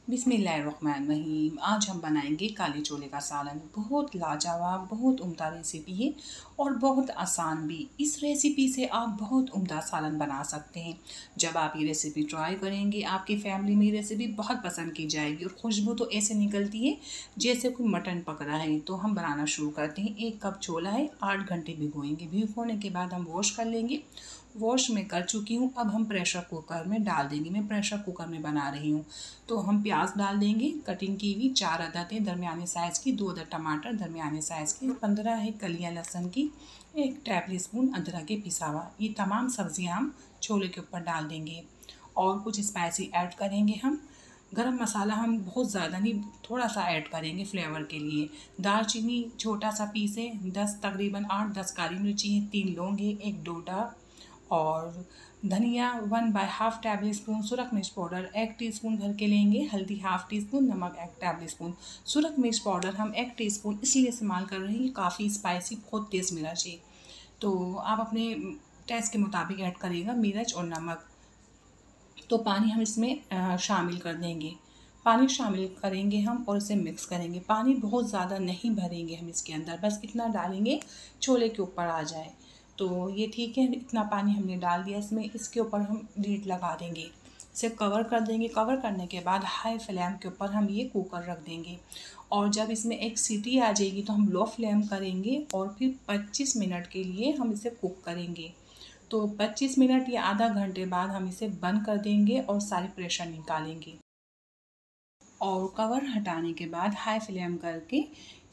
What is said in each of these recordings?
बिस्मिल्लाहिर्रहमानिर्रहीम। आज हम बनाएंगे काले छोले का सालन। बहुत लाजवाब, बहुत उम्दा रेसिपी है और बहुत आसान भी। इस रेसिपी से आप बहुत उम्दा सालन बना सकते हैं। जब आप ये रेसिपी ट्राई करेंगे, आपकी फैमिली में ये रेसिपी बहुत पसंद की जाएगी और खुशबू तो ऐसे निकलती है जैसे कोई मटन पक रहा है। तो हम बनाना शुरू करते हैं। 1 कप छोला है, 8 घंटे भिगोएंगे। भिगोने के बाद हम वॉश कर लेंगे। वॉश मैं कर चुकी हूँ। अब हम प्रेशर कुकर में डाल देंगे। मैं प्रेशर कुकर में बना रही हूँ। तो हम प्याज डाल देंगे, कटिंग की हुई 4 अदद है दरमियाने साइज़ की, 2 अदद टमाटर दरमियाने साइज़ की, 15 है कलियाँ लहसुन की, 1 टेबल स्पून अदरक के पिसा हुआ। ये तमाम सब्जियाँ हम छोले के ऊपर डाल देंगे और कुछ स्पाइसी ऐड करेंगे हम। गरम मसाला हम बहुत ज़्यादा नहीं, थोड़ा सा ऐड करेंगे फ्लेवर के लिए। दालचीनी छोटा सा पीस है, 10 तकरीबन 8-10 काली मिर्ची है, 3 लौंग है, 1 डोडा और धनिया 1/2 टेबल स्पून, सुरख मिर्च पाउडर 1 टीस्पून भर के लेंगे, हल्दी 1/2 टीस्पून, नमक 1 टेबल स्पून। सुरख मिर्च पाउडर हम 1 टीस्पून इसलिए इस्तेमाल कर रहे हैं, काफ़ी स्पाइसी, बहुत तेज़ मिर्च है। तो आप अपने टेस्ट के मुताबिक ऐड करिएगा मिर्च और नमक। तो पानी हम इसमें शामिल कर देंगे। पानी शामिल करेंगे हम और इसे मिक्स करेंगे। पानी बहुत ज़्यादा नहीं भरेंगे हम इसके अंदर, बस इतना डालेंगे छोले के ऊपर आ जाए। तो ये ठीक है, इतना पानी हमने डाल दिया इसमें। इसके ऊपर हम लीड लगा देंगे, इसे कवर कर देंगे। कवर करने के बाद हाई फ्लेम के ऊपर हम ये कुकर रख देंगे और जब इसमें एक सीटी आ जाएगी तो हम लो फ्लेम करेंगे और फिर 25 मिनट के लिए हम इसे कुक करेंगे। तो 25 मिनट या आधा घंटे बाद हम इसे बंद कर देंगे और सारी प्रेशर निकालेंगे और कवर हटाने के बाद हाई फ्लेम करके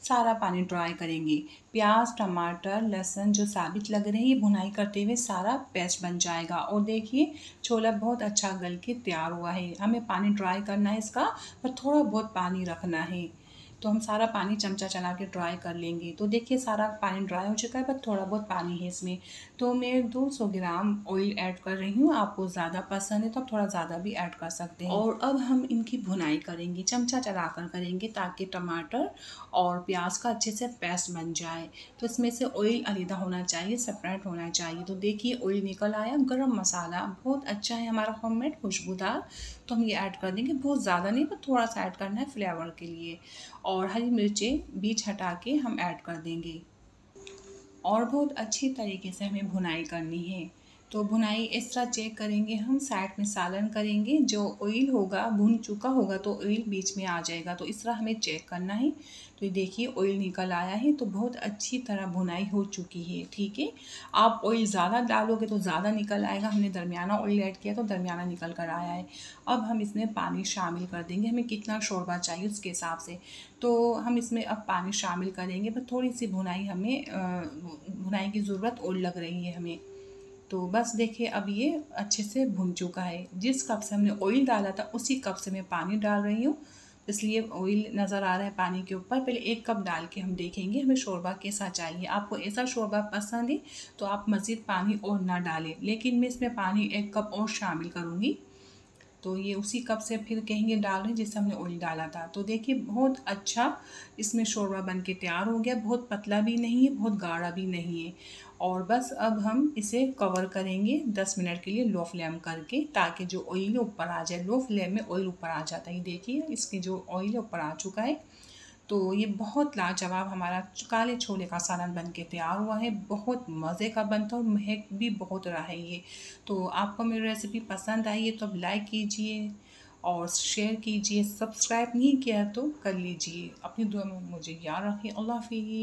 सारा पानी ड्राई करेंगे। प्याज, टमाटर, लहसुन जो साबित लग रहे हैं, ये भुनाई करते हुए सारा पेस्ट बन जाएगा। और देखिए छोला बहुत अच्छा गल के तैयार हुआ है। हमें पानी ड्राई करना है इसका, पर थोड़ा बहुत पानी रखना है। तो हम सारा पानी चमचा चला के ड्राई कर लेंगे। तो देखिए सारा पानी ड्राई हो चुका है, पर थोड़ा बहुत पानी है इसमें। तो मैं 200 ग्राम ऑयल ऐड कर रही हूँ। आपको ज़्यादा पसंद है तो आप थोड़ा ज़्यादा भी ऐड कर सकते हैं। और अब हम इनकी भुनाई करेंगे, चमचा चलाकर करेंगे ताकि टमाटर और प्याज का अच्छे से पेस्ट बन जाए। तो इसमें से ऑयल अलग होना चाहिए, सेपरेट होना चाहिए। तो देखिए ऑयल निकल आया। गरम मसाला बहुत अच्छा है हमारा होममेड, खुशबूदार, तो हम ये ऐड कर देंगे। बहुत ज़्यादा नहीं, पर थोड़ा सा ऐड करना है फ्लेवर के लिए। और हरी मिर्चें बीच हटा के हम ऐड कर देंगे और बहुत अच्छी तरीके से हमें भुनाई करनी है। तो भुनाई इस तरह चेक करेंगे हम, साइड में सालन करेंगे। जो ऑयल होगा भुन चुका होगा तो ऑयल बीच में आ जाएगा, तो इस तरह हमें चेक करना है। तो ये देखिए ऑयल निकल आया है, तो बहुत अच्छी तरह भुनाई हो चुकी है। ठीक है, आप ऑयल ज़्यादा डालोगे तो ज़्यादा निकल आएगा। हमने दरमियाना ऑयल ऐड किया तो दरमियाना निकल कर आया है। अब हम इसमें पानी शामिल कर देंगे, हमें कितना शोरबा चाहिए उसके हिसाब से। तो हम इसमें अब पानी शामिल करेंगे, पर थोड़ी सी भुनाई हमें भुनाई की ज़रूरत और लग रही है हमें। तो बस देखिए अब ये अच्छे से भुन चुका है। जिस कप से हमने ऑयल डाला था उसी कप से मैं पानी डाल रही हूँ, इसलिए ऑयल नज़र आ रहा है पानी के ऊपर। पहले 1 कप डाल के हम देखेंगे हमें शोरबा कैसा चाहिए। आपको ऐसा शोरबा पसंद है तो आप मज़ीद पानी और ना डालें, लेकिन मैं इसमें पानी 1 कप और शामिल करूँगी। तो ये उसी कप से फिर कहेंगे डाल रहे हैं जिससे हमने ऑयल डाला था। तो देखिए बहुत अच्छा इसमें शोरबा बन के तैयार हो गया। बहुत पतला भी नहीं है, बहुत गाढ़ा भी नहीं है। और बस अब हम इसे कवर करेंगे 10 मिनट के लिए लो फ्लेम करके, ताकि जो ऑयल ऊपर आ जाए। लो फ्लेम में ऑयल ऊपर आ जाता है। देखिए इसके जो ऑयल ऊपर आ चुका है। तो ये बहुत लाजवाब हमारा काले छोले का सालन बन के तैयार हुआ है। बहुत मज़े का बनता है और महक भी बहुत रहा है ये। तो आपको मेरी रेसिपी पसंद आई है तो अब लाइक कीजिए और शेयर कीजिए। सब्सक्राइब नहीं किया तो कर लीजिए। अपनी दुआ में मुझे याद रखिए। अल्लाह हाफ़िज़।